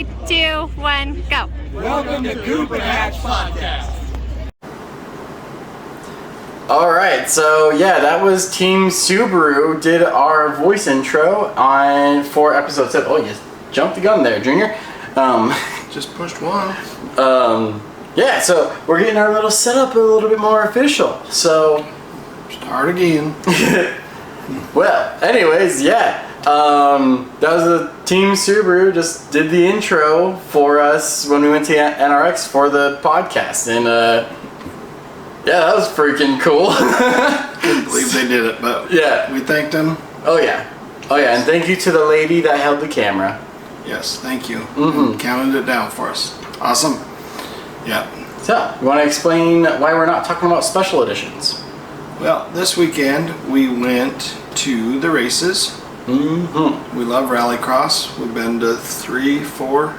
3, 2, 1, go. Welcome to Coop and Hatch Podcast. Alright, so yeah, that was Team Subaru did our voice intro for episode 7. Oh, you jumped the gun there, Junior. Just pushed one. Yeah, so we're getting our little setup a little bit more official. So, Start again. well, anyways, yeah. That was the Team Subaru just did the intro for us when we went to NRX for the podcast, and yeah, that was freaking cool. Couldn't believe they did it, but Yeah. we thanked them. Oh yeah, and thank you to the lady that held the camera. Yes, thank you. Mhm. Counted it down for us. Awesome. Yeah. So, you want to explain why we're not talking about special editions? Well, this weekend we went to the races. Mm-hmm. We love Rallycross. We've been to 3, 4.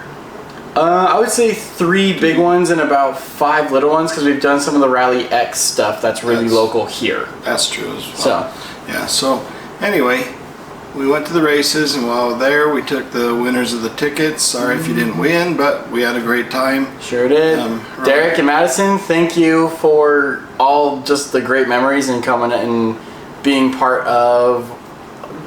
I would say 3 big ones and about 5 little ones because we've done some of the Rally X stuff that's really local here. That's true as well. So, Yeah, so anyway, we went to the races, and while there we took the winners of the tickets. Sorry if you didn't win, but we had a great time. sure did. Right. Derek and Madison, thank you for all just the great memories and coming and being part of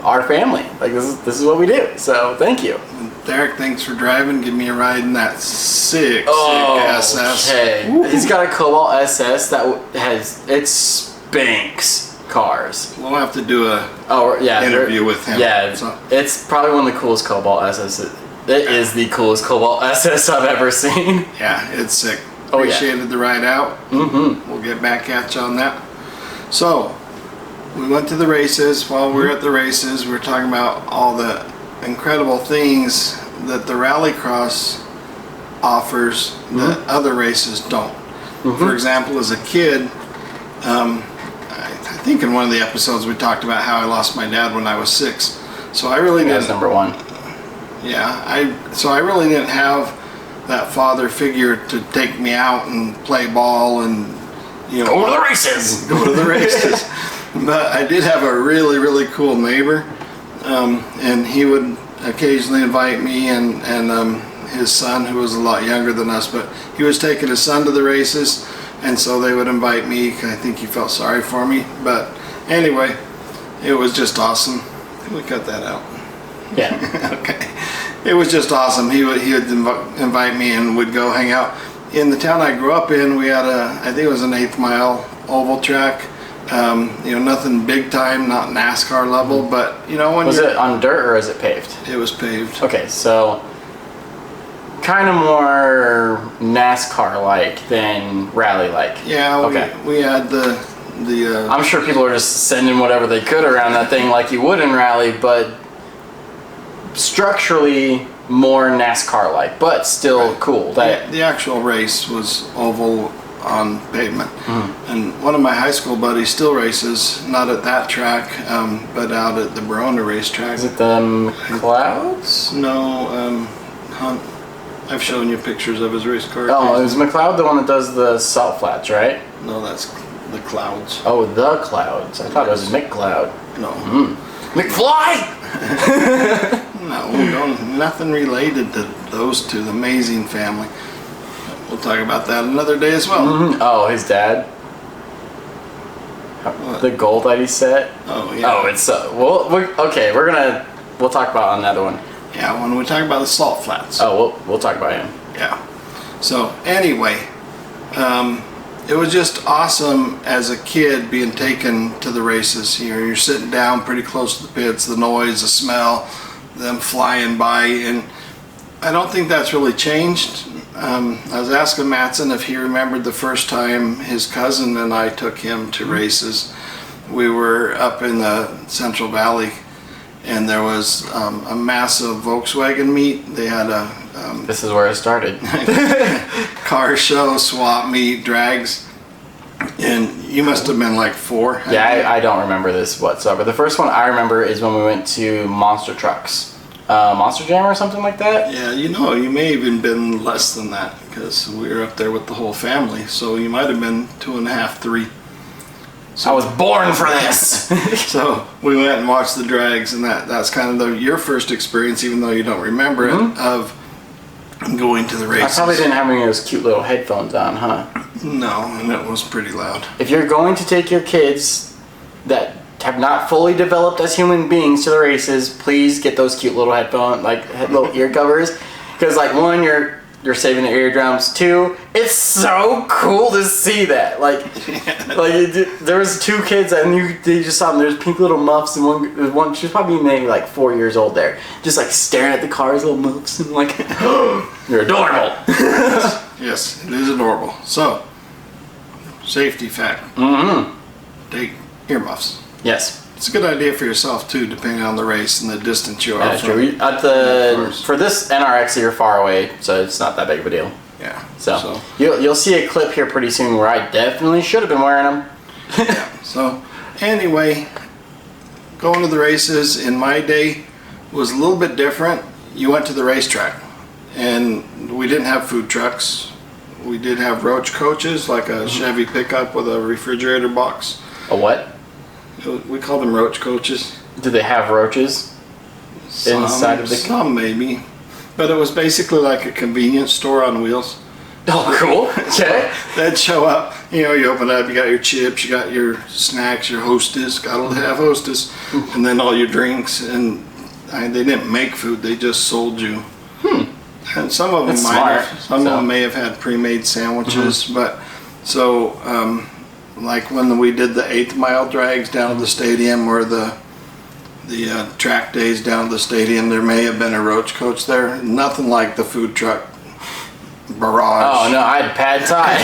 our family. Like this is what we do. So thank you. Derek, thanks for driving. Give me a ride in that sick SS. Okay. Woo. He's got a Cobalt SS that it spanks cars. We'll have to do a Yeah, interview with him. Yeah, So- it's probably one of the coolest Cobalt SS. It is the coolest Cobalt SS I've ever seen. Yeah, it's sick. Oh, yeah. Appreciated the ride out. Mm-hmm. We'll get back at you on that. So, we went to the races. While we were at the races, we were talking about all the incredible things that the Rallycross offers that other races don't. For example, as a kid, I think in one of the episodes we talked about how I lost my dad when I was 6. So I really That's didn't. number 1. Yeah, so I really didn't have that father figure to take me out and play ball and Go to the races. go to the races. But I did have a really, really cool neighbor, and he would occasionally invite me and his son, who was a lot younger than us, but he was taking his son to the races, and so they would invite me. I think he felt sorry for me, but anyway, it was just awesome. Can we cut that out? Yeah. Okay. It was just awesome. He would invite me and would go hang out. In the town I grew up in, we had I think it was an 1/8 mile oval track. Nothing big time, not NASCAR level, but when Was it on dirt or is it paved? it was paved. Okay, so kind of more NASCAR-like than rally-like. Yeah, Okay. we had the I'm sure people are just sending whatever they could around that thing like you would in rally, but structurally more NASCAR-like, but still cool. the actual race was oval on pavement. And one of my high school buddies still races, not at that track, but out at the Verona racetrack. Is it the McLeods? No, Hunt. I've shown you pictures of his race car. Oh, is McLeod the one that does the salt flats, right? No, that's the Clouds. Oh, the Clouds. I thought it was McLeod. No, McFly! no, nothing related to those two. The amazing family. We'll talk about that another day as well. Oh, his dad? The goal that he set? Oh yeah. Oh, it's we'll talk about another one. Yeah, when we talk about the salt flats. Oh, we'll talk about him. Yeah. So anyway, it was just awesome as a kid being taken to the races. You're sitting down pretty close to the pits, the noise, the smell, them flying by, and I don't think that's really changed. I was asking Matson if he remembered the first time his cousin and I took him to races. We were up in the Central Valley, and there was a massive Volkswagen meet. They had a This is where it started. car show, swap meet, drags, and you must have been like 4. Yeah, I don't remember this whatsoever. The first one I remember is when we went to Monster Trucks. Monster Jam or something like that? Yeah, you may have even been less than that because we were up there with the whole family. So you might have been 2.5, 3. I was born for this! So we went and watched the drags, and that's kind of your first experience, even though you don't remember it, of going to the I races. probably didn't have any of those cute little headphones on, huh? No, and it was pretty loud. If you're going to take your kids that have not fully developed as human beings to the races, please get those cute little headphone, little ear covers. Because, one, you're saving the eardrums. Two, it's so cool to see that. There was 2 kids and they just saw them. There's pink little muffs and one. She was probably maybe 4 years old there, just staring at the cars, little muffs, and you're adorable. Yes, it is adorable. So, safety fact. Take earmuffs. Yes. It's a good idea for yourself too, depending on the race and the distance you are. That's from. true. For this NRX, you're far away, so it's not that big of a deal. Yeah. So you'll see a clip here pretty soon where I definitely should have been wearing them. Yeah. So anyway, going to the races in my day was a little bit different. You went to the racetrack, and we didn't have food trucks. We did have roach coaches, like a Chevy pickup with a refrigerator box. A what? We call them roach coaches. Do they have roaches inside of the? Some maybe, but it was basically like a convenience store on wheels. Oh, cool. Okay. They'd show up. You open it up. You got your chips. You got your snacks. Your Hostess. Gotta have Hostess, and then all your drinks. And they didn't make food. They just sold you. And some of them Some of them may have had pre-made sandwiches, but so. Like when we did the 8th mile drags down to the stadium, or the track days down to the stadium, there may have been a roach coach there. Nothing like the food truck barrage. Oh no, I had pad thai.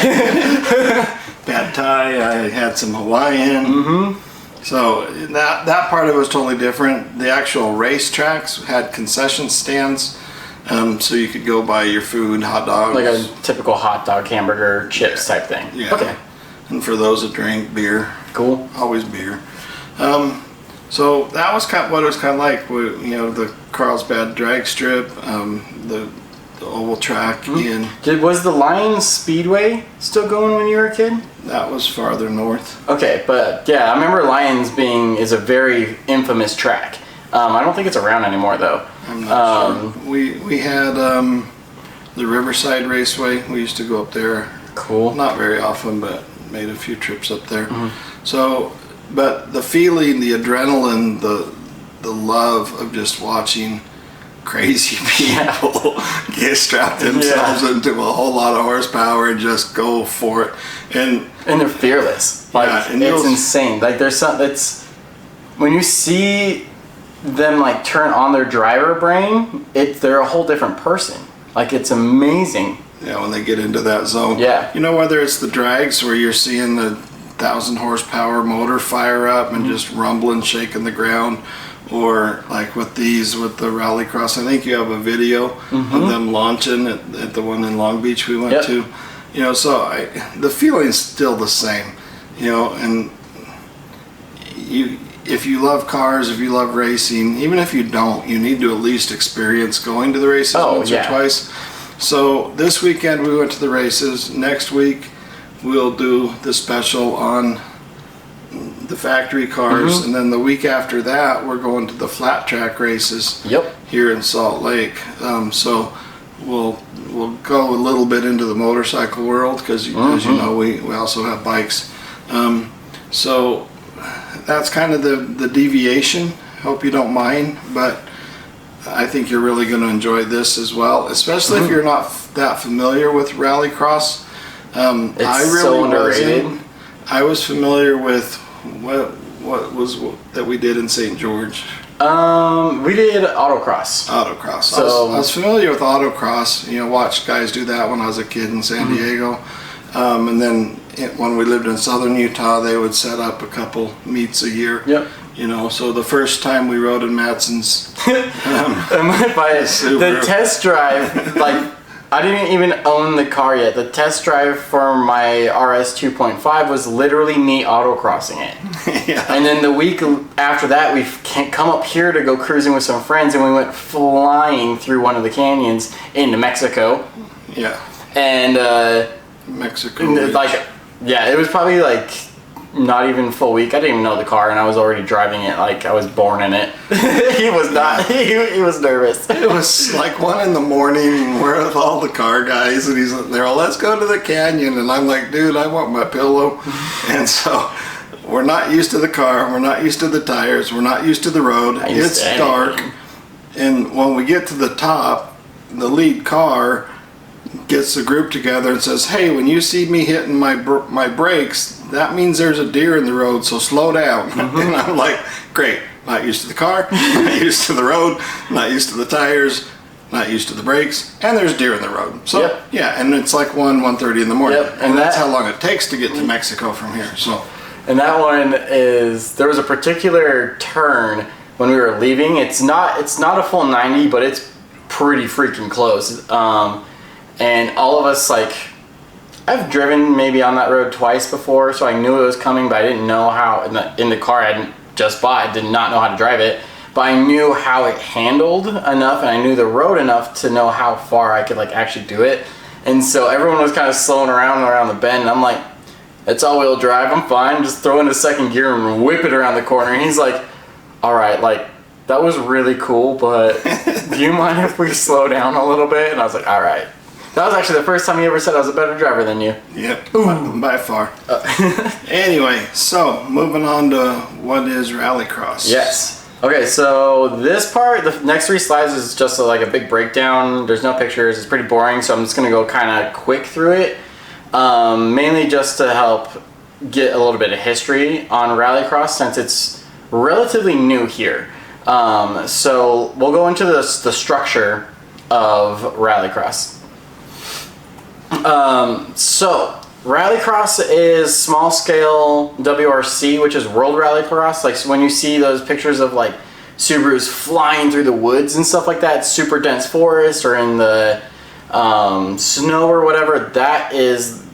Pad thai. I had some Hawaiian. So that part of it was totally different. The actual race tracks had concession stands, so you could go buy your food, hot dogs, like a typical hot dog, hamburger, chips type thing. Yeah. Okay. And for those that drink beer, cool. Always beer. So that was kind of what it was kind of like. The Carlsbad drag strip, the oval track in. Was the Lion Speedway still going when you were a kid? That was farther north. Okay, but yeah, I remember Lions is a very infamous track. I don't think it's around anymore though. I'm not sure. We had the Riverside Raceway. We used to go up there. Cool. Not very often, but made a few trips up there. So, but the feeling, the adrenaline, the love of just watching crazy people get strapped themselves into a whole lot of horsepower and just go for it, and they're fearless. It's insane. There's it's when you see them turn on their driver brain, they're a whole different person. It's amazing. Yeah, when they get into that zone. Yeah. Whether it's the drags where you're seeing the 1,000 horsepower motor fire up and just rumbling, shaking the ground, or with the Rallycross. I think you have a video of them launching at the one in Long Beach we went to. So the feeling's still the same. And if you love cars, if you love racing, even if you don't, you need to at least experience going to the races once or twice. So this weekend we went to the races. Next week we'll do the special on the factory cars, and then the week after that we're going to the flat track races here in Salt Lake. So we'll go a little bit into the motorcycle world because as you know we also have bikes. So that's kind of the deviation. Hope you don't mind, but I think you're really going to enjoy this as well, especially if you're not that familiar with Rallycross. I really so underrated. wasn't. I was familiar with what was that we did in St. George. We did autocross. Autocross. So I was familiar with autocross. Watched guys do that when I was a kid in San Diego, and then when we lived in southern Utah, they would set up a couple meets a year. Yep. So the first time we rode in Matson's, the test drive, I didn't even own the car yet. The test drive for my RS 2.5 was literally me autocrossing it. Yeah. And then the week after that, we come up here to go cruising with some friends, and we went flying through one of the canyons into Mexico. Yeah. And Mexico. it was probably not even full week. I didn't even know the car, and I was already driving it like I was born in it. He was not. He was nervous. It was like 1 in the morning. We're with all the car guys, and they're all, let's go to the canyon. And I'm like, dude, I want my pillow. And so we're not used to the car. We're not used to the tires. We're not used to the road. It's dark. And when we get to the top, the lead car gets the group together and says, hey, when you see me hitting my brakes, that means there's a deer in the road, so slow down. And I'm like, great, not used to the car, not used to the road, not used to the tires, not used to the brakes, and there's deer in the road. So yeah, and it's like 1:30 in the morning. And that's how long it takes to get to Mexico from here. So, and that one is, there was a particular turn when we were leaving. It's not a full 90, but it's pretty freaking close. And all of us, like, I've driven maybe on that road twice before, so I knew it was coming, but I didn't know how, in the car I hadn't just bought, I did not know how to drive it, but I knew how it handled enough, and I knew the road enough to know how far I could, like, actually do it. And so everyone was kind of slowing around the bend, and I'm like, it's all-wheel drive, I'm fine, just throw in the second gear and whip it around the corner. And he's like, all right, like, that was really cool, but do you mind if we slow down a little bit? And I was like, all right. That was actually the first time he ever said I was a better driver than you. Yep, by far. Anyway, so moving on to what is Rallycross. Yes. Okay, so this part, the next 3 slides is just like a big breakdown. There's no pictures. It's pretty boring, so I'm just going to go kind of quick through it. Mainly just to help get a little bit of history on Rallycross since it's relatively new here. So we'll go into the structure of Rallycross. So Rallycross is small scale WRC, which is World Rallycross. Like, so when you see those pictures of like Subarus flying through the woods and stuff like that, super dense forest or in the snow or whatever, that is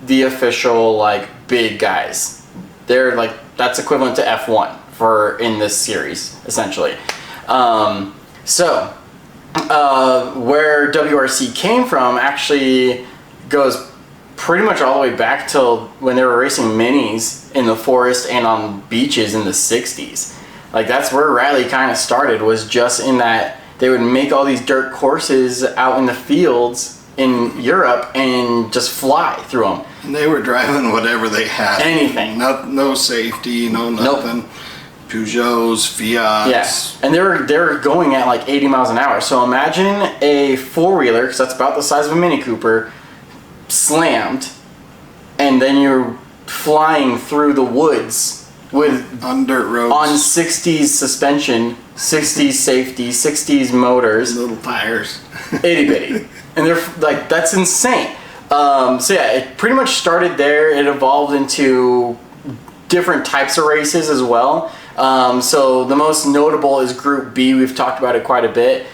the official like big guys. They're like, that's equivalent to F1 for in this series essentially. Where WRC came from actually goes pretty much all the way back till when they were racing minis in the forest and on beaches in the 60s. Like, that's where rally kind of started, was just in that they would make all these dirt courses out in the fields in Europe and just fly through them. And they were driving whatever they had. Anything. No safety, no nothing. Nope. Peugeots, Fiats. Yeah, and they were going at like 80 miles an hour. So imagine a four-wheeler, because that's about the size of a Mini Cooper, slammed, and then you're flying through the woods with on dirt roads, on 60s suspension, 60s safety, 60s motors, little tires, itty bitty, and they're like, that's insane. So yeah, it pretty much started there. It evolved into different types of races as well. So the most notable is Group B. We've talked about it quite a bit.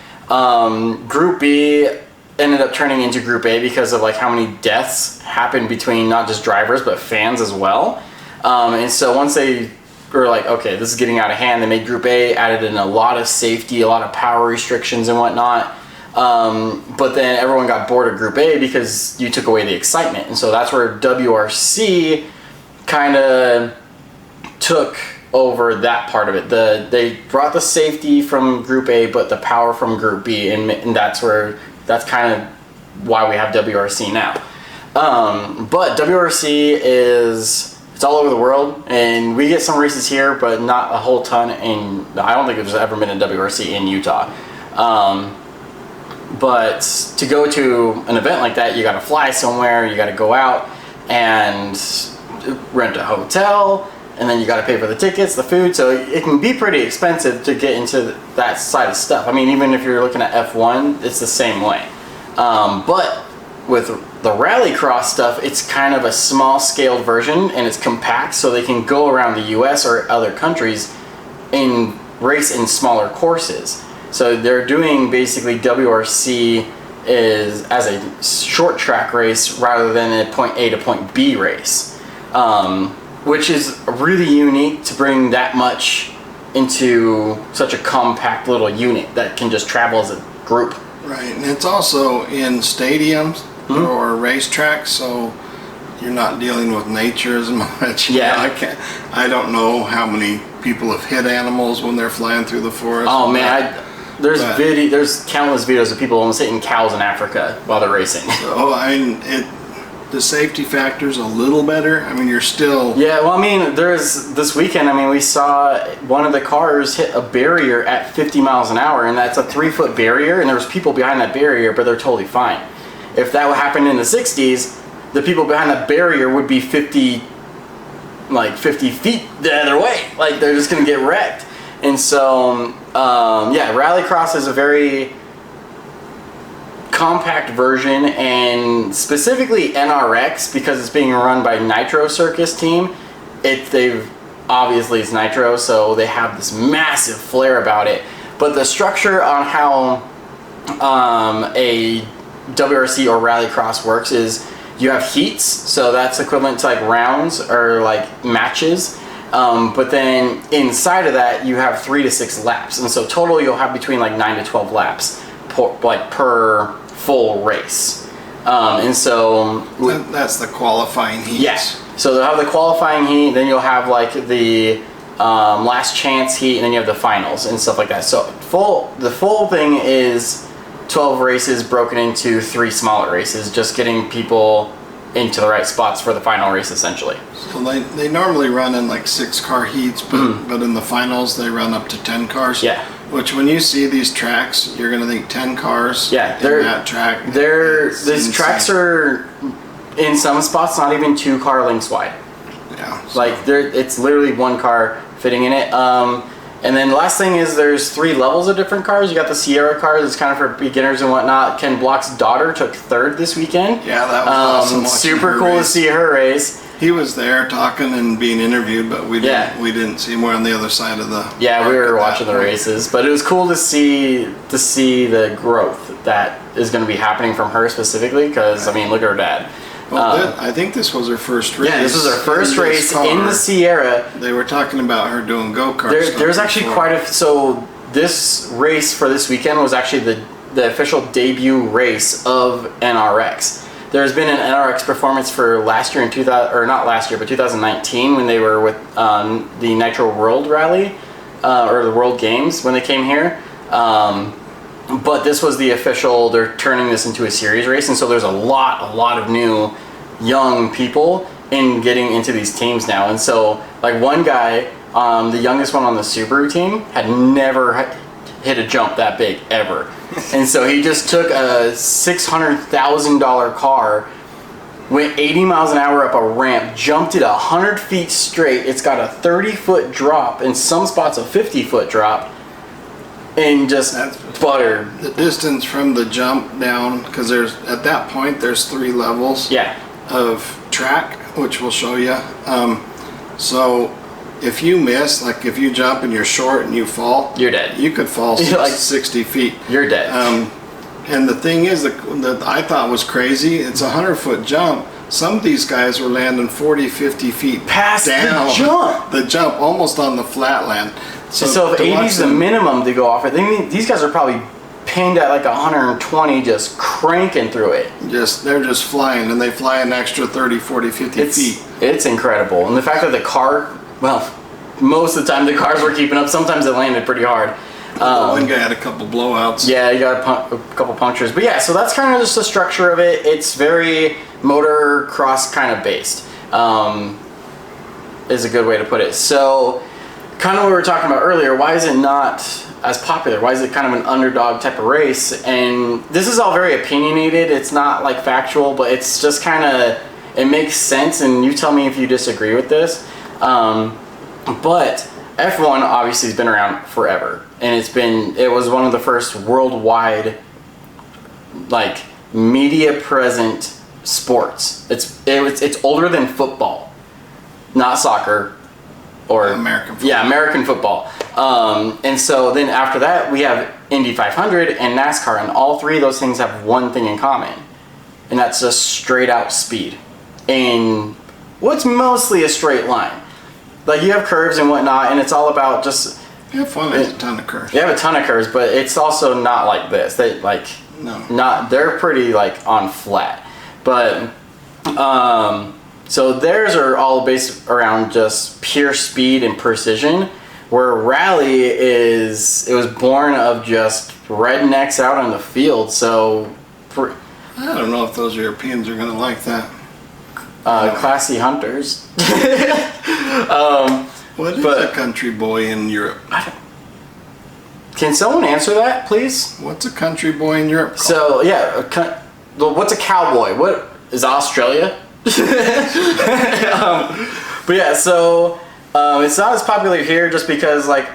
Group B ended up turning into Group A because of like how many deaths happened between not just drivers but fans as well. And so once they were like, okay, this is getting out of hand, they made Group A, added in a lot of safety, a lot of power restrictions and whatnot. But then everyone got bored of Group A because you took away the excitement. And so that's where WRC kind of took over that part of it. They brought the safety from Group A but the power from Group B, and that's kind of why we have WRC now. But WRC it's all over the world, and we get some races here, but not a whole ton. And I don't think there's ever been a WRC in Utah. But to go to an event like that, you got to fly somewhere, you got to go out and rent a hotel, and then you got to pay for the tickets, the food. So it can be pretty expensive to get into that side of stuff. I mean, even if you're looking at F1, it's the same way. But with the Rallycross stuff, it's kind of a small scaled version, and it's compact, so they can go around the US or other countries and race in smaller courses. So they're doing basically WRC as a short track race rather than a point A to point B race. Which is really unique to bring that much into such a compact little unit that can just travel as a group. Right, and it's also in stadiums or racetracks, so you're not dealing with nature as much. Yeah. I don't know how many people have hit animals when they're flying through the forest. Oh man, there's countless videos of people almost hitting cows in Africa while they're racing. So I mean, the safety factor's a little better. I mean, you're still... Yeah, well, I mean, this weekend, I mean, we saw one of the cars hit a barrier at 50 miles an hour, and that's a 3-foot barrier, and there was people behind that barrier, but they're totally fine. If that would happen in the 60s, the people behind the barrier would be 50 feet the other way. Like, they're just going to get wrecked. And so, yeah, Rallycross is a very compact version, and specifically NRX, because it's being run by Nitro Circus team. Obviously it's Nitro, so they have this massive flair about it. But the structure on how a WRC or Rallycross works is you have heats, so that's equivalent to like rounds or like matches. But then inside of that you have 3 to 6 laps, and so total you'll have between like 9 to 12 laps per full race. And so that's the qualifying heats. Yes. So they'll have the qualifying heat, then you'll have like the last chance heat, and then you have the finals and stuff like that. So the full thing is 12 races broken into 3 smaller races, just getting people into the right spots for the final race essentially. So they normally run in like 6-car heats, but in the finals they run up to 10 cars. Yeah. Which when you see these tracks, you're gonna think 10 cars. Yeah, in that track. These tracks are in some spots not even 2 car lengths wide. Yeah. So. Like it's literally 1 car fitting in it. And then the last thing is there's 3 levels of different cars. You got the Sierra cars, it's kind of for beginners and whatnot. Ken Block's daughter took 3rd this weekend. Yeah, that was awesome. Super cool to see her race. He was there talking and being interviewed, but we didn't see him. We're on the other side of the... Yeah, we were watching the races, but it was cool to see the growth that is going to be happening from her specifically, because, I mean, look at her dad. Well, I think this was her first race. Yeah, this was her first race in the Sierra. They were talking about her doing go-karts. There's actually so this race for this weekend was actually the official debut race of NRX. There's been an NRX performance for last year in 2019 when they were with the Nitro World Rally or the World Games when they came here. But this was the official. They're turning this into a series race, and so there's a lot of new young people in getting into these teams now. And so like one guy, the youngest one on the Subaru team, had never hit a jump that big ever. And so he just took a $600,000 car, went 80 miles an hour up a ramp, jumped it 100 feet straight. It's got a 30-foot drop, in some spots a 50-foot drop, and just buttered. The distance from the jump down, because at that point there's 3 levels of track, which we'll show you. So if you miss, like if you jump and you're short and you fall, you're dead. You could fall like 60 feet. You're dead. And the thing is that I thought was crazy, it's a 100-foot jump. Some of these guys were landing 40, 50 feet past down the jump, almost on the flatland. So if 80 is the minimum to go off it, these guys are probably pinned at like 120, just cranking through it. They're just flying, and they fly an extra 30, 40, 50 feet. It's incredible. And the fact that the car, well, most of the time the cars were keeping up. Sometimes it landed pretty hard. One guy had a couple blowouts. Yeah, he got a couple punctures. But yeah, so that's kind of just the structure of it. It's very motocross kind of based, is a good way to put it. So kind of what we were talking about earlier, why is it not as popular? Why is it kind of an underdog type of race? And this is all very opinionated. It's not like factual, but it's just kind of, it makes sense, and you tell me if you disagree with this. But F1 obviously has been around forever, and it was one of the first worldwide like media present sports. It's older than football, not soccer. Or American football. Yeah, American football. And so then after that, we have Indy 500 and NASCAR, and all 3 of those things have one thing in common, and that's just straight out speed in what's mostly a straight line. Like you have curves and whatnot, and it's all about just... F1 has a ton of curves. You have a ton of curves, but it's also not like this. They're pretty like on flat. But So theirs are all based around just pure speed and precision, where Rally it was born of just rednecks out on the field. So I don't know if those Europeans are going to like that. Classy hunters. What is a country boy in Europe? Can someone answer that, please? What's a country boy in Europe called? So yeah, what's a cowboy? What is Australia? But yeah, so it's not as popular here just because like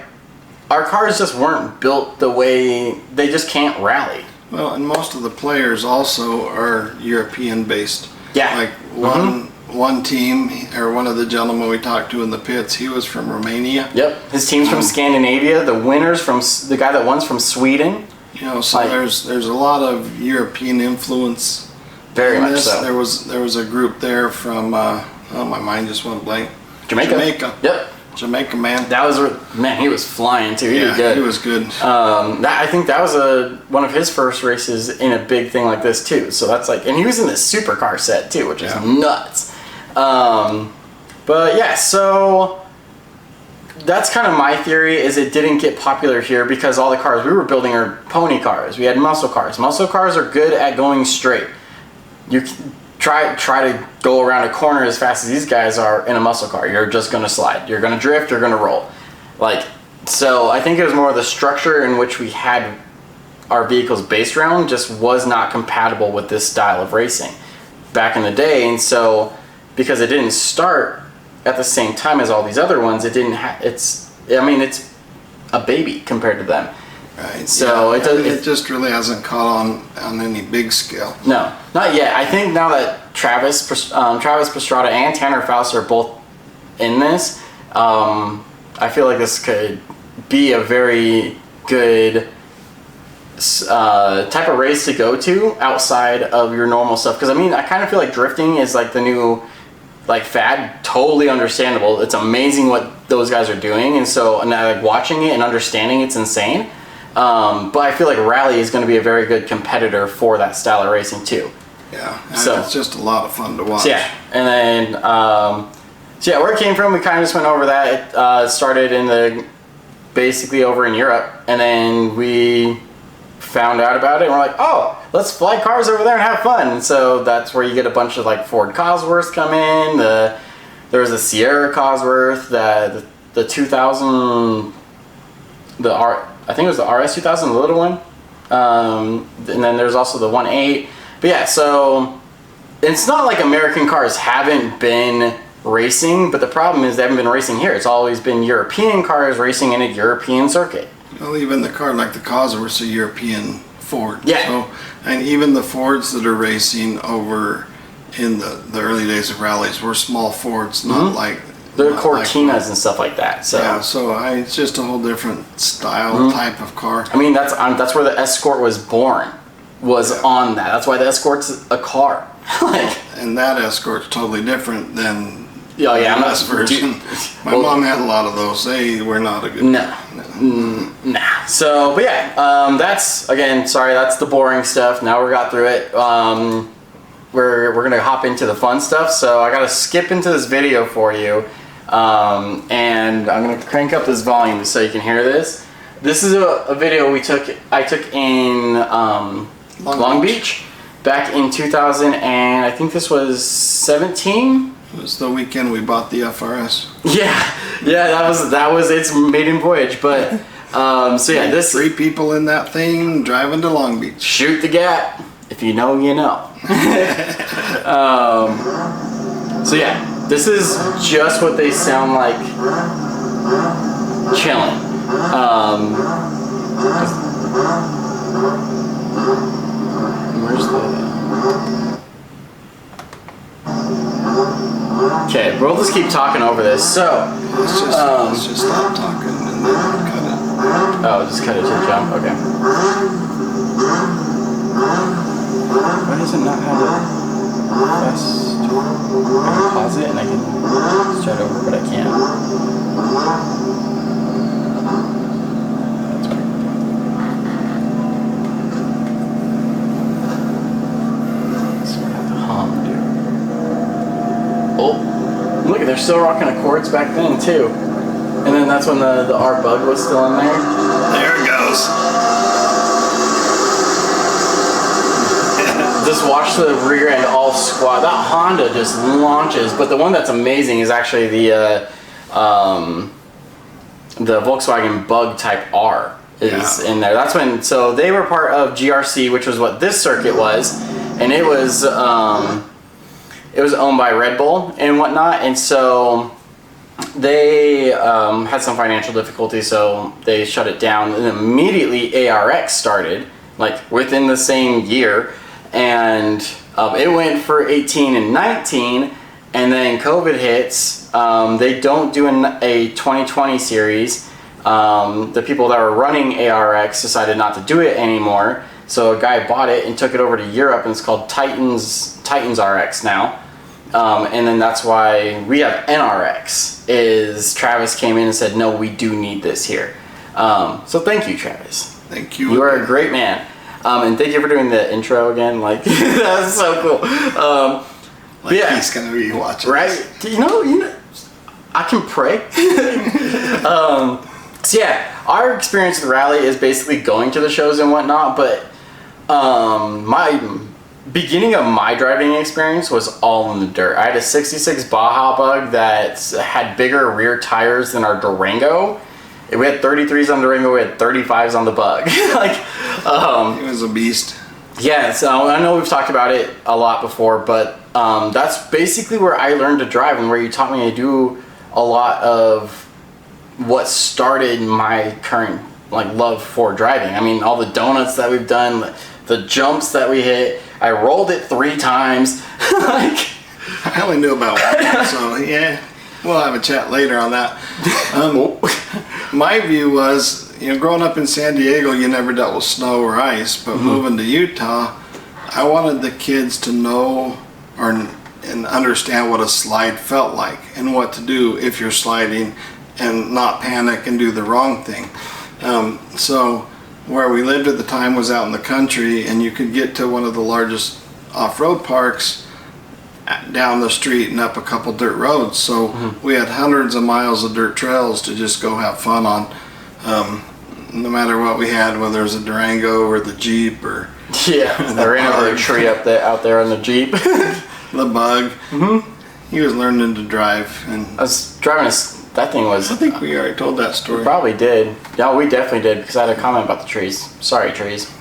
our cars just weren't built the way they just can't rally. Well, and most of the players also are European based. Yeah. Like one team, or one of the gentlemen we talked to in the pits, he was from Romania. Yep, his team's from Scandinavia. The winner's the guy that won's from Sweden. You know, so there's a lot of European influence. Very much so. There was a group there from my mind just went blank. Jamaica. Yep. Jamaica man. He was flying too. He did good. He was good. I think that was one of his first races in a big thing like this too. So that's like, and he was in the supercar set too, which is nuts. But yeah, so that's kind of my theory. Is it didn't get popular here because all the cars we were building are pony cars. We had muscle cars. Muscle cars are good at going straight. You try to go around a corner as fast as these guys are in a muscle car. You're just gonna slide. You're gonna drift. You're gonna roll. So I think it was more the structure in which we had our vehicles based around just was not compatible with this style of racing back in the day. And so because it didn't start at the same time as all these other ones, it didn't it's a baby compared to them. Right. So it just really hasn't caught on any big scale. No, not yet. I think now that Travis Pastrana and Tanner Faust are both in this, I feel like this could be a very good type of race to go to outside of your normal stuff. Because I kind of feel like drifting is like the new fad. Totally understandable. It's amazing what those guys are doing, and like watching it and understanding it's insane. But I feel like Rally is going to be a very good competitor for that style of racing too. Yeah, so it's just a lot of fun to watch. So yeah, and then where it came from, we kind of just went over that. It started basically over in Europe, and then we found out about it, and we're like, oh, let's fly cars over there and have fun. And so that's where you get a bunch of like Ford Cosworths come in. There was a Sierra Cosworth, the 2000, I think it was the RS 2000, the little one. And then there's also the 1.8. But yeah, so it's not like American cars haven't been racing, but the problem is they haven't been racing here. It's always been European cars racing in a European circuit. Well, even the car like the Cosworth's a European Ford. Yeah. So, and even the Fords that are racing over in the early days of rallies were small Fords, not like... They're Cortinas and stuff like that. So yeah, so it's just a whole different style type of car. I mean, that's where the Escort was born, on that. That's why the Escort's a car. And that Escort's totally different than the US version. My mom had a lot of those. They were not a good... No. So, but yeah, that's the boring stuff. Now we got through it. We're gonna hop into the fun stuff. So I gotta skip into this video for you. And I'm gonna crank up this volume so you can hear this. This is a video I took in Long Beach back in 2000, and I think this was 17. It was the weekend we bought the FRS. Yeah, that was its maiden voyage. But so yeah, this 3 people in that thing driving to Long Beach. Shoot the gap. If you know, you know. So yeah, this is just what they sound like chilling. Where's the... Okay, we'll just keep talking over this. So, let's just stop talking and then cut it. Oh, just cut it to the jump. Okay. Why does it not have it pressed? I can pause it and I can start over, but I can't. That's weird. So I have to hum, dude. Oh! at, they're still rocking Accords back then too. And then that's when the R Bug was still in there. There it goes. Just watch the rear end all squat. That Honda just launches. But the one that's amazing is actually the Volkswagen Bug Type R is in there. That's when, so they were part of GRC, which was what this circuit was, and it was owned by Red Bull and whatnot, and so they had some financial difficulties, so they shut it down, and immediately ARX started, like within the same year, and it went for 18 and 19, and then COVID hits. They don't do a 2020 series. The people that were running ARX decided not to do it anymore, so a guy bought it and took it over to Europe, and it's called Titans RX now. And then that's why we have NRX, is Travis came in and said, no, we do need this here. So thank you, Travis. Thank you. You are a great man. And thank you for doing the intro again. Like, that was so cool. He's going to be watching. Right? This. You know, I can pray. So yeah, our experience with Rally is basically going to the shows and whatnot, but my beginning of my driving experience was all in the dirt. I had a 66 Baja Bug that had bigger rear tires than our Durango. We had 33s on Durango, we had 35s on the Bug. Like, it was a beast. Yeah, so I know we've talked about it a lot before, but that's basically where I learned to drive and where you taught me to do a lot of what started my current love for driving. I mean, all the donuts that we've done, the jumps that we hit. I rolled it 3 times. Like, I only knew about one, so yeah, we'll have a chat later on that. My view was, growing up in San Diego, you never dealt with snow or ice, but moving to Utah, I wanted the kids to know and understand what a slide felt like and what to do if you're sliding and not panic and do the wrong thing. So where we lived at the time was out in the country, and you could get to one of the largest off-road parks down the street and up a couple dirt roads. So we had hundreds of miles of dirt trails to just go have fun on, no matter what we had, whether it was a Durango or the Jeep or I ran over a tree out there on the Jeep. the Bug. He was learning to drive, and I was driving that thing was... I think we already told that story. We probably did. Yeah, we definitely did, because I had a comment about the trees. Sorry, trees.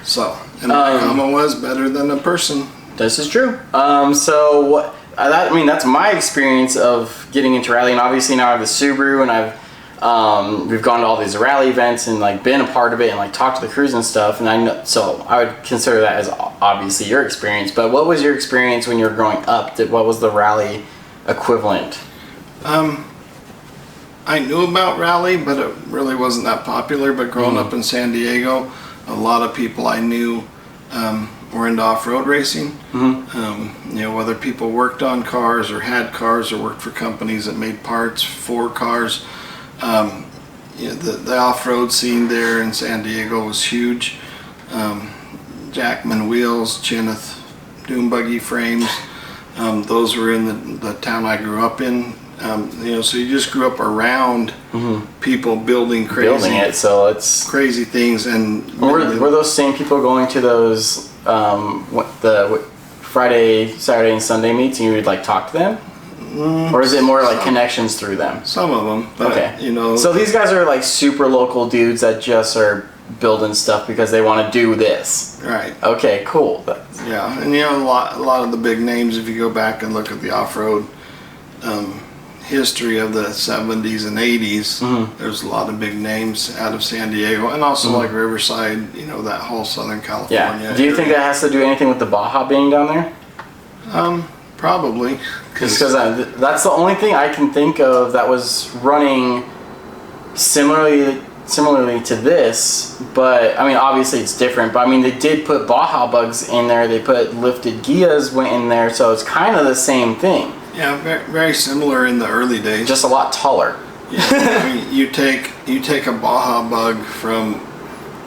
So, and my comment was better than a person. This is true. So what? That's my experience of getting into rally, and obviously now I have the Subaru, and we've gone to all these rally events and been a part of it and talked to the crews and stuff. And so I would consider that as obviously your experience. But what was your experience when you were growing up? What was the rally equivalent? I knew about rally, but it really wasn't that popular. But growing up in San Diego, a lot of people I knew were into off-road racing. Whether people worked on cars or had cars or worked for companies that made parts for cars. The off-road scene there in San Diego was huge. Jackman wheels, Chineth dune buggy frames. Those were in the town I grew up in. So you just grew up around people building it, so it's crazy things. And were those same people going to those the Friday, Saturday, and Sunday meets, and you would talk to them, or is it more connections through them? Some of them, but, okay. So these guys are super local dudes that just are building stuff because they want to do this. Right. Okay. Cool. Yeah, and a lot of the big names, if you go back and look at the off-road history of the 70s and 80s, there's a lot of big names out of San Diego, and also Riverside, that whole Southern California. Yeah. Do you think that has to do anything with the Baja being down there? Probably. Because that's the only thing I can think of that was running similarly to this, but obviously it's different, but they did put Baja Bugs in there, they put lifted Gias went in there, so it's kind of the same thing. Yeah, very, very similar in the early days. Just a lot taller. Yeah, you take a Baja Bug from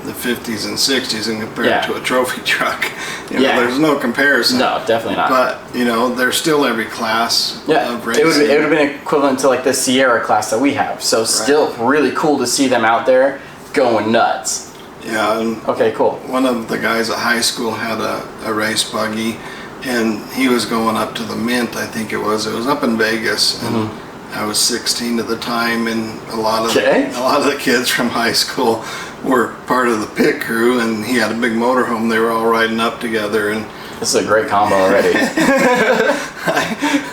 the 50s and 60s and compare Yeah. it to a trophy truck. You know, Yeah. there's no comparison. No, definitely not. But, you know, there's still every class Yeah, of it would racing. have been equivalent to like the Sierra class that we have. So still really cool to see them out there going nuts. Yeah, and Okay, cool. one of the guys at high school had a race buggy, and he was going up to the Mint, I think it was. It was up in Vegas, and I was 16 at the time, and a lot of the kids from high school were part of the pit crew, and he had a big motorhome. They were all riding up together, and This is a great combo already.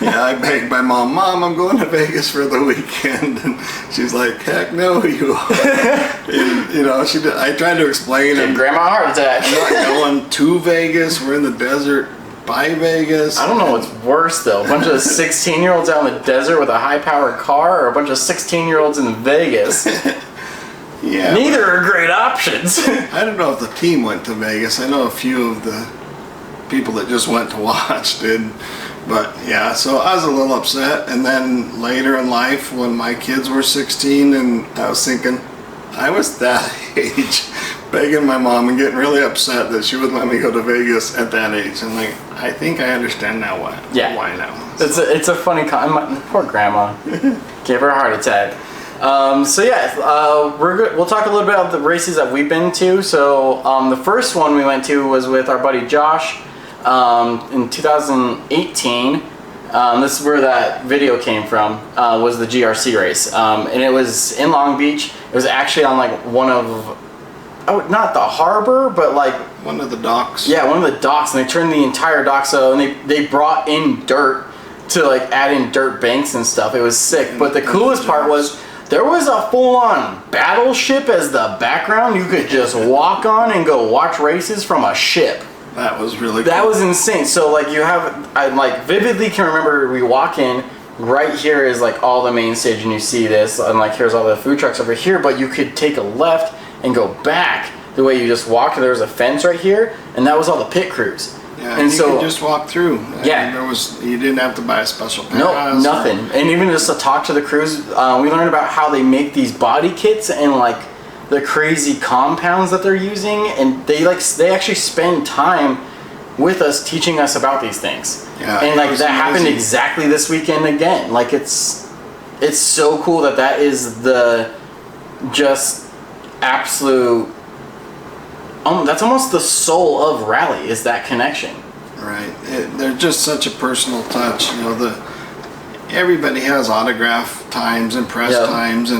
I begged my mom, I'm going to Vegas for the weekend, and she's like, heck no, you are. And, you know, I tried to explain Give it. grandma a heart attack. Not going to Vegas. We're in the desert by Vegas. I don't know what's worse though. A bunch of 16-year-olds out in the desert with a high-powered car, or a bunch of 16-year-olds in Vegas. Yeah. Neither are great options. I don't know if the team went to Vegas. I know a few of the people that just went to watch did. But yeah, so I was a little upset. And then later in life, when my kids were 16, and I was thinking, I was that age, begging my mom and getting really upset that she wouldn't let me go to Vegas at that age. And like, I think I understand now why. Yeah. Why now? It's a funny poor grandma. Gave her a heart attack. So yeah, we'll talk a little bit about the races that we've been to. So the first one we went to was with our buddy Josh in 2018. This is where that video came from, was the GRC race. And it was in Long Beach. It was actually on like one of, not the harbor, but like one of the docks. Yeah, one of the docks, and they turned the entire dock, so, and they brought in dirt to like add in dirt banks and stuff. It was sick. But the coolest part was there was a full-on battleship as the background. You could just walk on and go watch races from a ship. That was really That cool. was insane. So like I like vividly can remember we walk in, right here is like all the main stage, and you see this, and like here's all the food trucks over here, but you could take a left and go back the way you just walked. There was a fence right here, and that was all the pit crews. Yeah, and you so could just walk through. Yeah. You didn't have to buy a special pass. no, nothing. And even just to talk to the crews, we learned about how they make these body kits and like the crazy compounds that they're using, and they actually spend time with us teaching us about these things. Yeah, and like it that was happened amazing. exactly this weekend again. Like it's so cool that is the just absolute. That's almost the soul of rally, is that connection. Right. They're just such a personal touch. You know, everybody has autograph times and press times,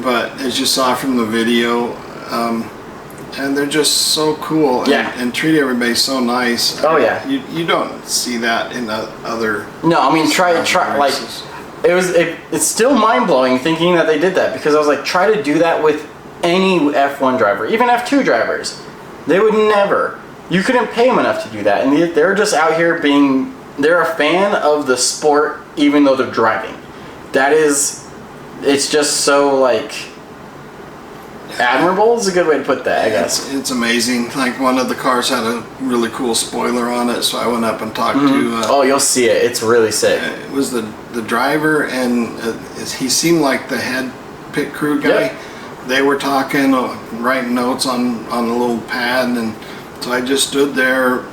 but as you saw from the video, and they're just so cool and treat everybody so nice. Oh yeah. You don't see that in other. No, I mean try like races. it's still mind blowing thinking that they did that, because I was like, try to do that with any F1 driver, even F2 drivers. They would never. You couldn't pay them enough to do that, and they're just out here they're a fan of the sport, even though they're driving. It's just so like admirable is a good way to put that, I guess. It's amazing. Like one of the cars had a really cool spoiler on it, so I went up and talked to. Oh, you'll see it. It's really sick. It was the driver, and he seemed like the head pit crew guy. Yep. They were talking, writing notes on a little pad, and so I just stood there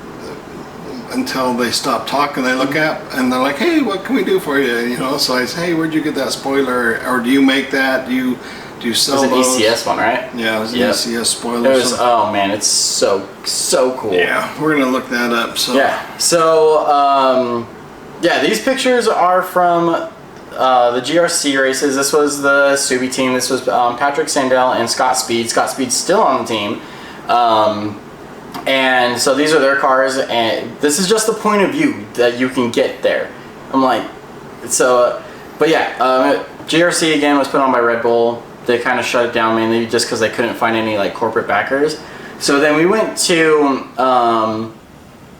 until they stopped talking. They look up and they're like, "Hey, what can we do for you?" You know, so I said, "Hey, where'd you get that spoiler? Or do you make that? Do you sell It was an those?" ECS one, right? Yeah, it was an ECS spoiler. It was, oh man, it's so cool. Yeah, we're gonna look that up. So Yeah. So these pictures are from the GRC races. This was the Subi team. This was Patrick Sandell and Scott Speed. Scott Speed's still on the team. And so these are their cars, and this is just the point of view that you can get there. I'm like, so, but yeah, GRC again was put on by Red Bull. They kind of shut it down mainly just because they couldn't find any like corporate backers. So then we went to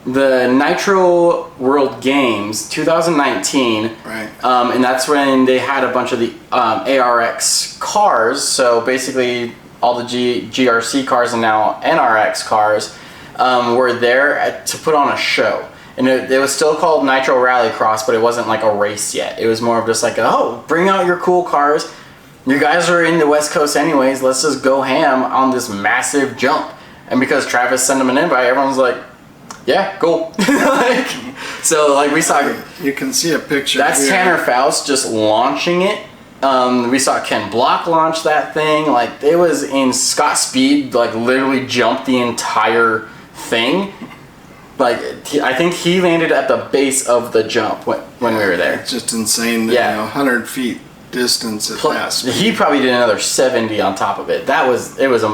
the Nitro World Games 2019, right. and that's when they had a bunch of the ARX cars. So basically, all the GRC cars and now NRX cars were there to put on a show. And it was still called Nitro Rallycross, but it wasn't like a race yet. It was more of just like, oh, bring out your cool cars. you guys are in the West Coast anyways, let's just go ham on this massive jump. And because Travis sent him an invite, everyone's like, yeah, cool. Like, so like we saw, you can see a picture. That's here. Tanner Faust just launching it. We saw Ken Block launch that thing. Like it was in Scott Speed, like literally jumped the entire thing. Like I think he landed at the base of the jump when we were there. It's just insane. Yeah, you know, 100 feet distance at that speed. He probably did another 70 on top of it. It was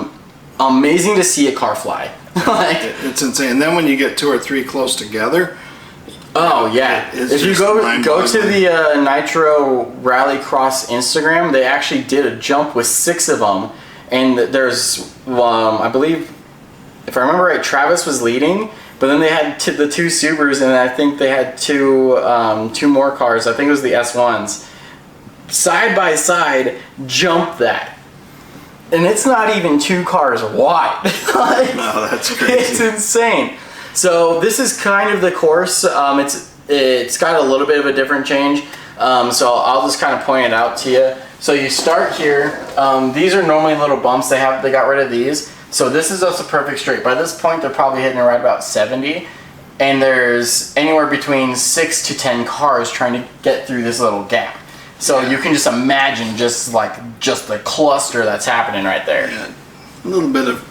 amazing to see a car fly. Like it's insane. And then when you get 2 or 3 close together. Oh yeah! If you go to the Nitro Rallycross Instagram, they actually did a jump with 6 of them, and there's I believe, if I remember right, Travis was leading, but then they had the 2 Subarus, and I think they had two more cars. I think it was the S1s, side by side, jump that, and it's not even 2 cars wide. Like, no, that's crazy. It's insane. So this is kind of the course. It's got a little bit of a different change. So I'll just kind of point it out to you. So you start here. These are normally little bumps. They got rid of these. So this is just a perfect straight. By this point, they're probably hitting right about 70. And there's anywhere between 6 to 10 cars trying to get through this little gap. So you can just imagine just the cluster that's happening right there. Yeah. A little bit of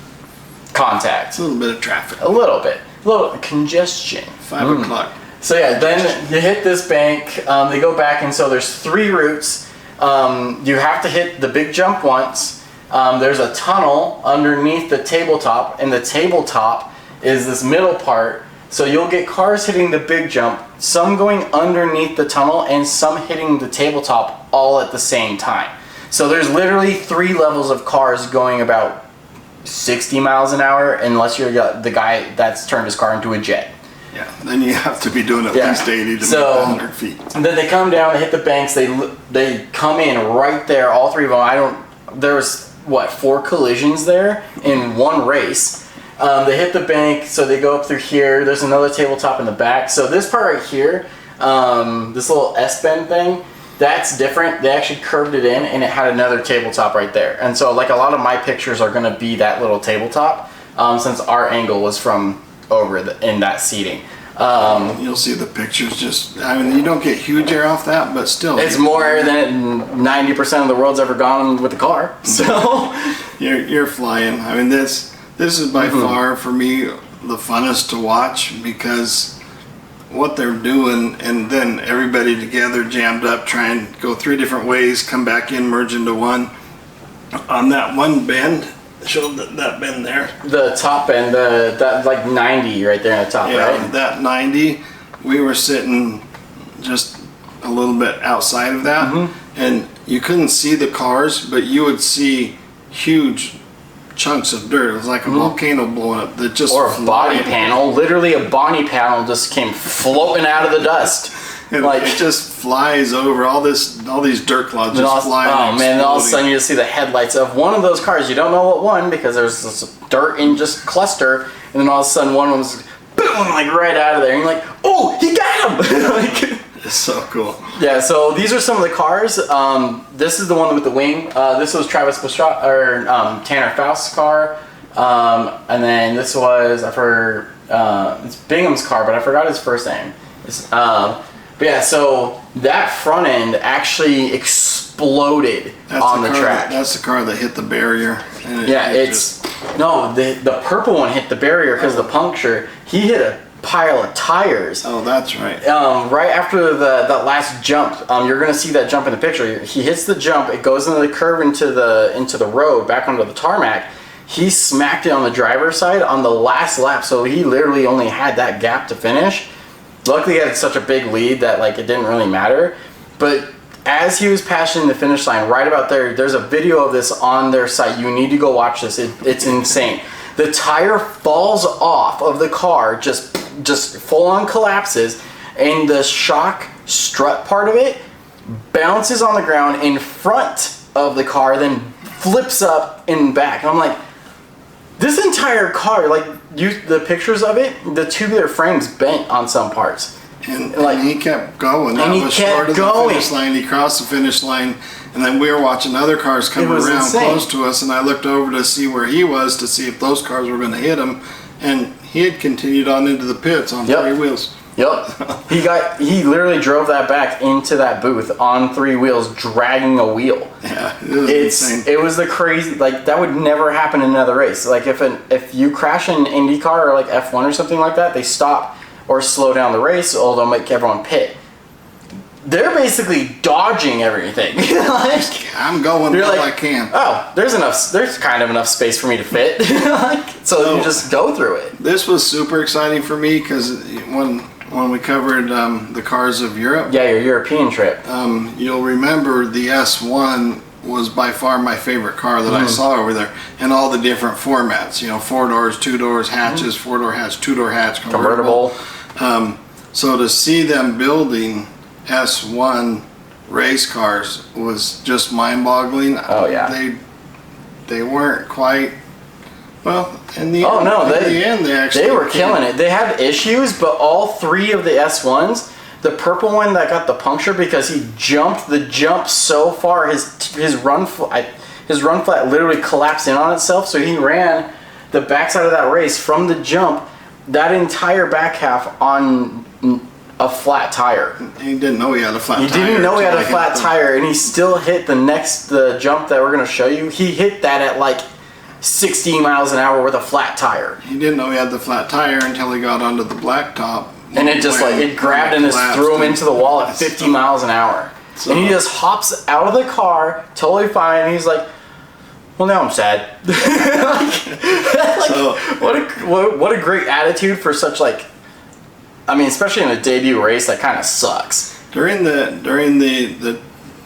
contact. A little bit of traffic. A little bit. A little congestion. 5 o'clock. So yeah, then you hit this bank, they go back, and so there's 3 routes. You have to hit the big jump once. There's a tunnel underneath the tabletop, and the tabletop is this middle part. So you'll get cars hitting the big jump, some going underneath the tunnel, and some hitting the tabletop all at the same time. So there's literally 3 levels of cars going about 60 miles an hour, unless you're the guy that's turned his car into a jet. Yeah, then you have to be doing at least 80 to make 100 feet. And then they come down, they hit the banks, they come in right there, all 3 of them. There was, 4 collisions there in one race. They hit the bank, so they go up through here. There's another tabletop in the back. So this part right here, this little S-bend thing, that's different. They actually curved it in, and it had another tabletop right there. And so like a lot of my pictures are gonna be that little tabletop, since our angle was from over in that seating. You'll see the pictures you don't get huge air off that, but still. It's more air than 90% of the world's ever gone with a car. So you're flying. I mean, this is by far for me the funnest to watch, because what they're doing, and then everybody together jammed up, try and go 3 different ways, come back in, merge into one. On that one bend, show that bend there. The top bend, that like 90 right there in the top, right? That 90, we were sitting just a little bit outside of that, and you couldn't see the cars, but you would see huge chunks of dirt. It was like a volcano blowing up. That just or a body panel. Literally a body panel just came floating out of the dust. And like it just flies over all these dirt clouds just flying. Oh man! And all of a sudden you just see the headlights of one of those cars. You don't know what one, because there's this dirt in just cluster, and then all of a sudden one of them's boom, like right out of there. And you're like, oh, he got him! Like, it's so cool. Yeah. So these are some of the cars. This is the one with the wing. This was Travis Bastrat, or Tanner Faust's car, and then this was it's Bingham's car, but I forgot his first name. But yeah, so that front end actually exploded on the track. That's the car that hit the barrier. The purple one hit the barrier because of the puncture. He hit a pile of tires. Oh, that's right. Right after that last jump, you're gonna see that jump in the picture. He hits the jump. It goes into the curve into the road back onto the tarmac. He smacked it on the driver's side on the last lap, so he literally only had that gap to finish. Luckily, he had such a big lead that like it didn't really matter. But as he was passing the finish line, right about there's a video of this on their site. You need to go watch this. It's insane. The tire falls off of the car, just full on collapses, and the shock strut part of it bounces on the ground in front of the car, then flips up and back. And I'm like, this entire car, like the pictures of it, the tubular frame's bent on some parts. And Like, he kept going. and he was kept short of going. the finish line. He crossed the finish line, and then we were watching other cars come It was around insane. close to us, and I looked over to see where he was to see if those cars were going to hit him, and he had continued on into the pits on Yep. 3 wheels. Yep. He literally drove that back into that booth on 3 wheels, dragging a wheel. Yeah, it was insane. It was the crazy, like, that would never happen in another race. Like, if you crash an IndyCar or like F1 or something like that, they stop or slow down the race, or they'll make everyone pit. They're basically dodging everything. Like, I'm going you're all like, I can. oh, there's kind of enough space for me to fit. Like, so you just go through it. This was super exciting for me because when we covered the cars of Europe, Yeah, your European trip. you'll remember the S1 was by far my favorite car that I saw over there, and all the different formats. 4 doors, 2 doors, hatches, 4-door hatch, 2-door hatch, convertible. So to see them building S1 race cars was just mind-boggling. Oh, yeah. They weren't quite. Well, in the Oh end, no, they actually they were killing it. They had issues, but all 3 of the S1s, the purple one that got the puncture because he jumped the jump so far, his run flat literally collapsed in on itself. So he ran the backside of that race from the jump, that entire back half on a flat tire. He didn't know he had a flat He tire. didn't know he had a until flat hit tire, and he still hit the jump that we're gonna show you. He hit that at like 60 miles an hour with a flat tire. He didn't know he had the flat tire until he got onto the blacktop. And it just it grabbed and just threw him into the wall at 50 miles an hour. So- And he just hops out of the car, totally fine. And he's like, well, now I'm sad. So- what a great attitude for such, like, I mean, especially in a debut race, that kind of sucks. During the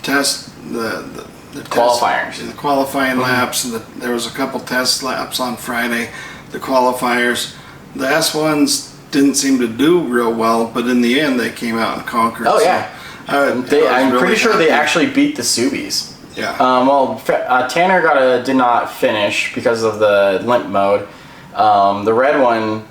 test, the Qualifiers. the qualifying laps, and there was a couple test laps on Friday. The qualifiers, the S1s didn't seem to do real well, but in the end they came out and conquered. Oh, So, yeah. I'm really pretty sure they happy. actually beat the Subies. Yeah. Tanner did not finish because of the limp mode. The red one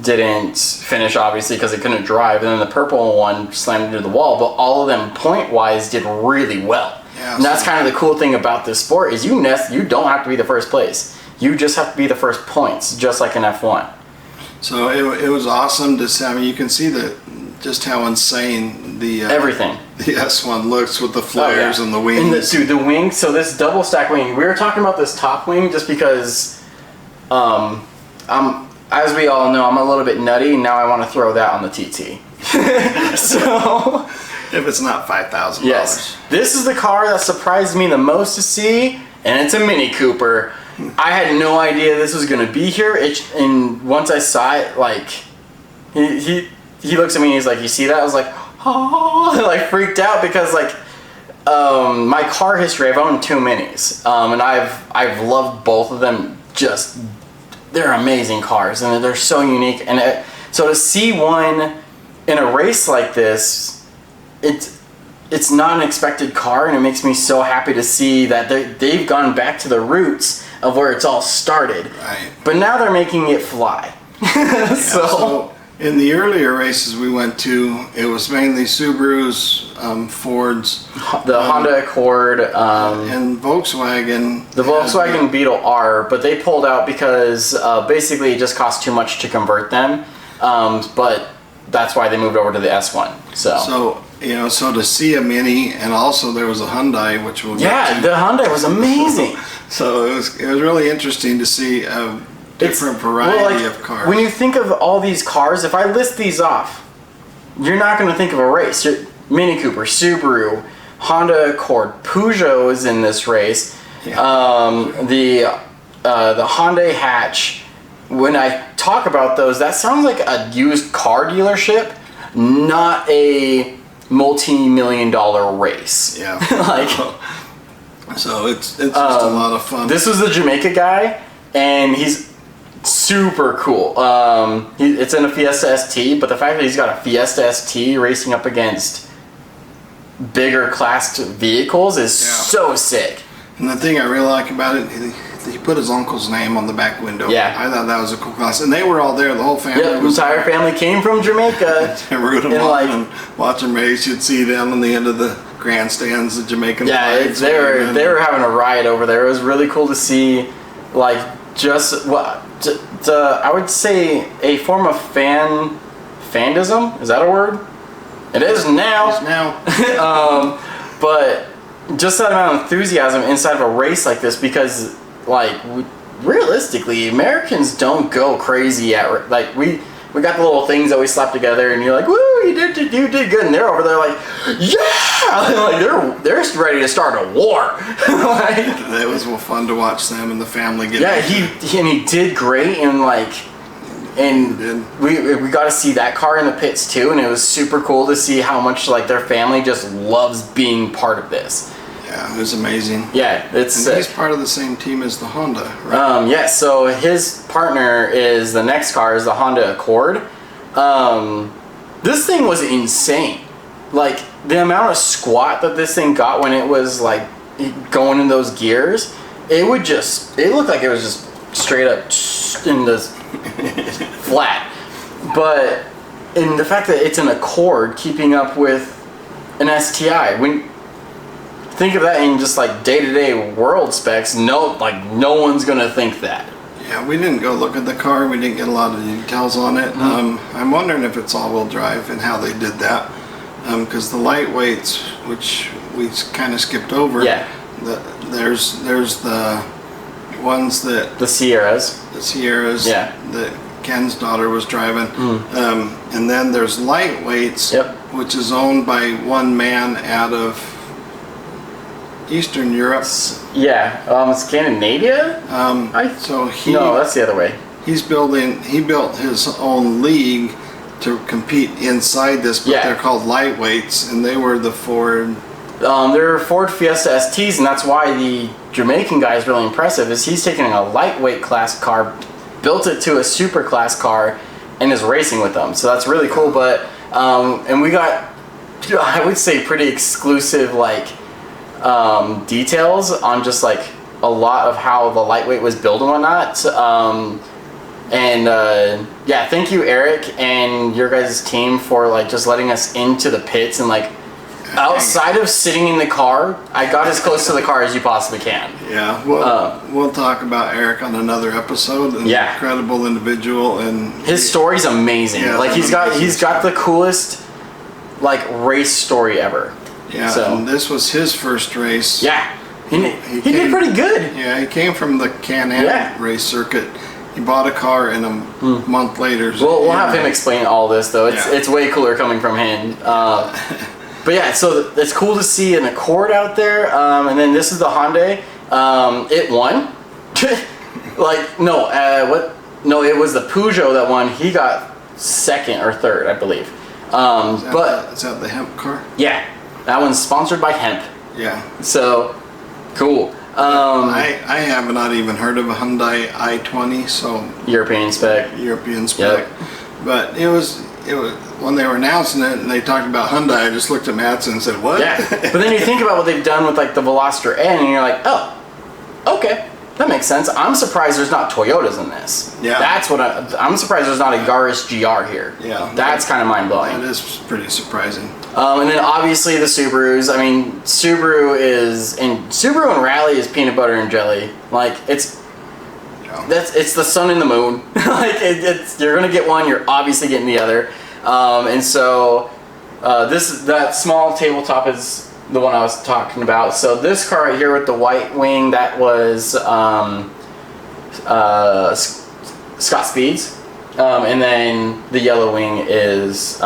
didn't finish, obviously, because it couldn't drive, and then the purple one slammed into the wall. But all of them, point-wise, did really well. Yeah, and that's so- kind of the cool thing about this sport is you don't have to be the first place. You just have to be the first points, just like an F1. So it was awesome to see. I mean, you can see just how insane the Everything. the S1 looks with the flares and the wings. And the wing, so this double stack wing, we were talking about this top wing just because as we all know, I'm a little bit nutty, and now I want to throw that on the TT. So, if it's not $5,000. yes. This is the car that surprised me the most to see, and it's a Mini Cooper. I had no idea this was going to be here, and once I saw it, like, he looks at me and he's like, you see that? I was like, oh, like freaked out because, like, my car history, I've owned 2 Minis, and I've loved both of them. Just, they're amazing cars, and they're so unique. And so to see one in a race like this, it's not an expected car, and it makes me so happy to see that they've gone back to the roots of where it's all started. Right. But now they're making it fly. So in the earlier races we went to, it was mainly Subarus, Fords, the Honda Accord, and Volkswagen. the Volkswagen Beetle R, but they pulled out because basically it just cost too much to convert them. But that's why they moved over to the S1. So so to see a Mini, and also there was a Hyundai, which we'll get Yeah, to. the Hyundai was amazing. So it was really interesting to see a different variety of cars. When you think of all these cars, if I list these off, you're not going to think of a race. Mini Cooper, Subaru, Honda Accord, Peugeot is in this race. Yeah. The Hyundai Hatch. When I talk about those, that sounds like a used car dealership, not a multi-million-dollar race. Yeah. Like, so it's just a lot of fun. this was the Jamaica guy, and he's super cool. It's in a Fiesta ST, but the fact that he's got a Fiesta ST racing up against bigger classed vehicles is so sick. And the thing I really like about it, he put his uncle's name on the back window. Yeah. I thought that was a cool class. And they were all there, the whole family. Yep, the entire family came from Jamaica. Root them on and watch them race. You'd see them on the end of the grandstands, the Jamaican flags. they were having a riot over there. It was really cool to see, like, just what I would say a form of fandism. Is that a word? It is now. It's now. But just that amount of enthusiasm inside of a race like this, because like realistically, Americans don't go crazy at like we got the little things that we slap together, and you're like, woo, you did good, and they're over there like, yeah, like they're just ready to start a war. Like, it was fun to watch them and the family get. Yeah, he did great, and like. And we got to see that car in the pits too, and it was super cool to see how much like their family just loves being part of this. Yeah, it was amazing. Yeah, it's. And he's part of the same team as the Honda, right? Yeah, so his partner is the next car is the Honda Accord. This thing was insane. Like the amount of squat that this thing got when it was like going in those gears, it looked like it was just straight up in the flat. But in the fact that it's an Accord keeping up with an STI, when think of that in just like day-to-day world specs, no one's gonna think that. Yeah, we didn't go look at the car. We didn't get a lot of details on it. I'm wondering if it's all-wheel drive and how they did that, because the lightweights, which we kind of skipped over. Yeah. There's the ones that The Sierras. Yeah. That Ken's daughter was driving. And then there's lightweights, Yep. which is owned by one man out of Eastern Europe. Yeah, Scandinavia? No, that's the other way. He built his own league to compete inside this, but they're called lightweights, and they were the Ford. They're Ford Fiesta STs, and that's why the Jamaican guy is really impressive. Is he's taking a lightweight class car, built it to a super class car, and is racing with them. So that's really cool. But and we got, I would say, pretty exclusive details on just like a lot of how the lightweight was built and whatnot. Yeah, thank you, Eric, and your guys' team for like just letting us into the pits and like. Outside of sitting in the car, I got as close to the car as you possibly can. Yeah, we'll talk about Eric on another episode. An incredible individual, and his story's amazing. Yeah, like he's got the coolest like race story ever. Yeah, so. And this was his first race. Yeah, he did pretty good. Yeah, he came from the Can-Am race circuit. He bought a car, and a month later. We'll have him explain all this though. It's way cooler coming from him. But yeah, so it's cool to see an Accord out there, and then this is the Hyundai. It won. No, it was the Peugeot that won. He got second or third, I believe. Is that the hemp car? Yeah, that one's sponsored by hemp. Yeah. So, cool. I have not even heard of a Hyundai i20, so European spec. Yep. But it was when they were announcing it and they talked about Hyundai, I just looked at Madsen and said, what? Yeah. But then you think about what they've done with like the Veloster N, and you're like, oh, okay, that makes sense. I'm surprised there's not Toyotas in this. Yeah. That's what I'm surprised there's not a Yaris GR here. Yeah. That's kind of mind blowing. That is pretty surprising. And then obviously the Subarus. I mean, Subaru and Rally is peanut butter and jelly. Like it's the sun and the moon. Like you're gonna get one, you're obviously getting the other. And so that small tabletop is the one I was talking about. So this car right here with the white wing, that was Scott Speed's, and then the yellow wing is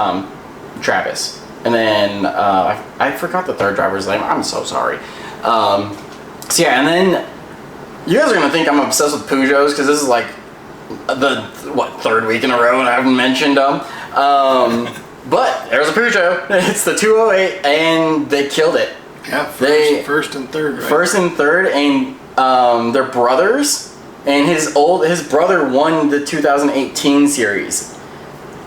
Travis. And then I forgot the third driver's name. I'm so sorry. So yeah, and then you guys are gonna think I'm obsessed with Peugeots because this is like the third week in a row and I haven't mentioned them. But there's a Peugeot. It's the 208, and they killed it. Yeah, first and third. Right? First and third, and they're brothers. And his brother won the 2018 series.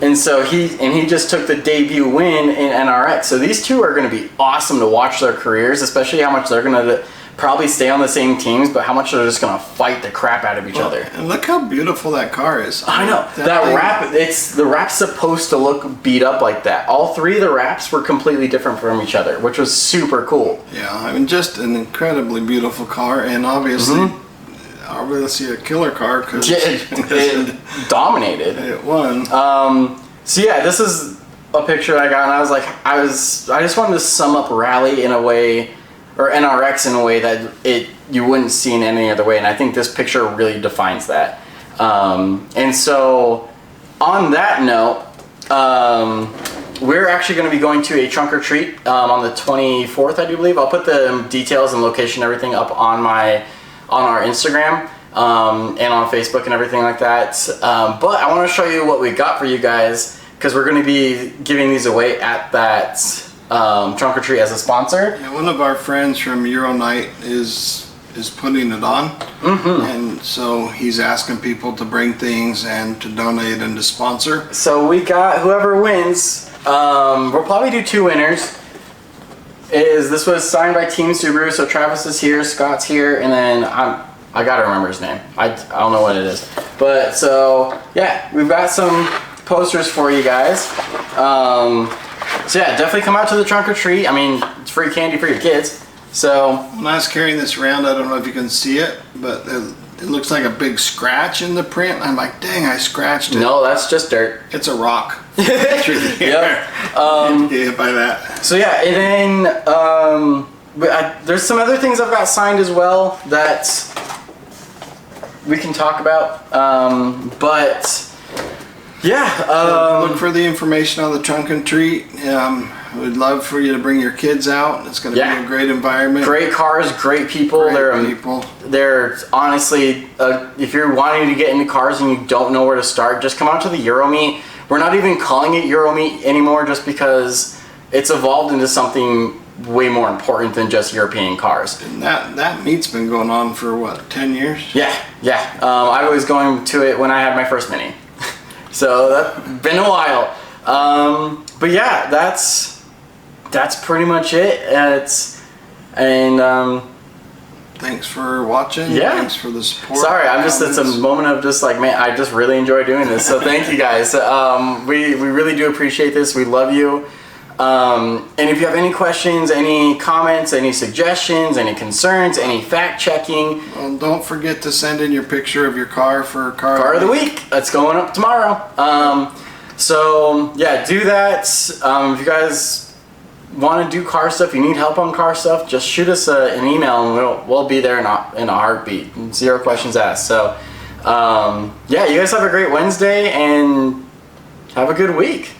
And so he just took the debut win in NRX. So these two are going to be awesome to watch their careers, especially how much they're going to probably stay on the same teams, but how much they're just gonna fight the crap out of each other. And look how beautiful that car is. I know that wrap. The wrap's supposed to look beat up like that. All three of the wraps were completely different from each other, which was super cool. Yeah, I mean, just an incredibly beautiful car, and obviously a killer car because it dominated. It won. So yeah, this is a picture I got, and I was like, I just wanted to sum up Rally in a way, or NRX in a way that you wouldn't see in any other way, and I think this picture really defines that. And so, on that note, we're actually going to be going to a trunk or treat on the 24th, I do believe. I'll put the details and location, everything up on our Instagram and on Facebook and everything like that. But I want to show you what we got for you guys, because we're going to be giving these away at that trunk or treat as a sponsor. Yeah, one of our friends from Euro Night is putting it on, and so he's asking people to bring things and to donate and to sponsor. So we got whoever wins. We'll probably do 2 winners. This was signed by Team Subaru, so Travis is here, Scott's here, and then I gotta remember his name. I don't know what it is, but so yeah, we've got some posters for you guys. So yeah, definitely come out to the trunk or treat. I mean, it's free candy for your kids. So when I was carrying this around, I don't know if you can see it, but it looks like a big scratch in the print. I'm like, dang, I scratched it. No, that's just dirt. It's a rock through the air. Yep. Get hit by that. So yeah, and then there's some other things I've got signed as well that we can talk about. But yeah, look for the information on the trunk and treat. We'd love for you to bring your kids out. It's going to be a great environment. Great cars, great people. They're honestly, if you're wanting to get into cars and you don't know where to start, just come out to the Euro Meet. We're not even calling it Euro Meet anymore, just because it's evolved into something way more important than just European cars. And that meet's been going on for what, 10 years? Yeah. I was going to it when I had my first Mini. So that's been a while. But yeah, that's pretty much it. Thanks for watching. Yeah. Thanks for the support. Sorry, it's a moment of just like, man, I just really enjoy doing this. So thank you guys. We really do appreciate this. We love you. And if you have any questions, any comments, any suggestions, any concerns, any fact checking, well, don't forget to send in your picture of your car for Car of the Week. That's going up tomorrow. So yeah, do that. If you guys want to do car stuff, you need help on car stuff, just shoot us an email and we'll be there in a heartbeat. 0 questions asked. So yeah, you guys have a great Wednesday and have a good week.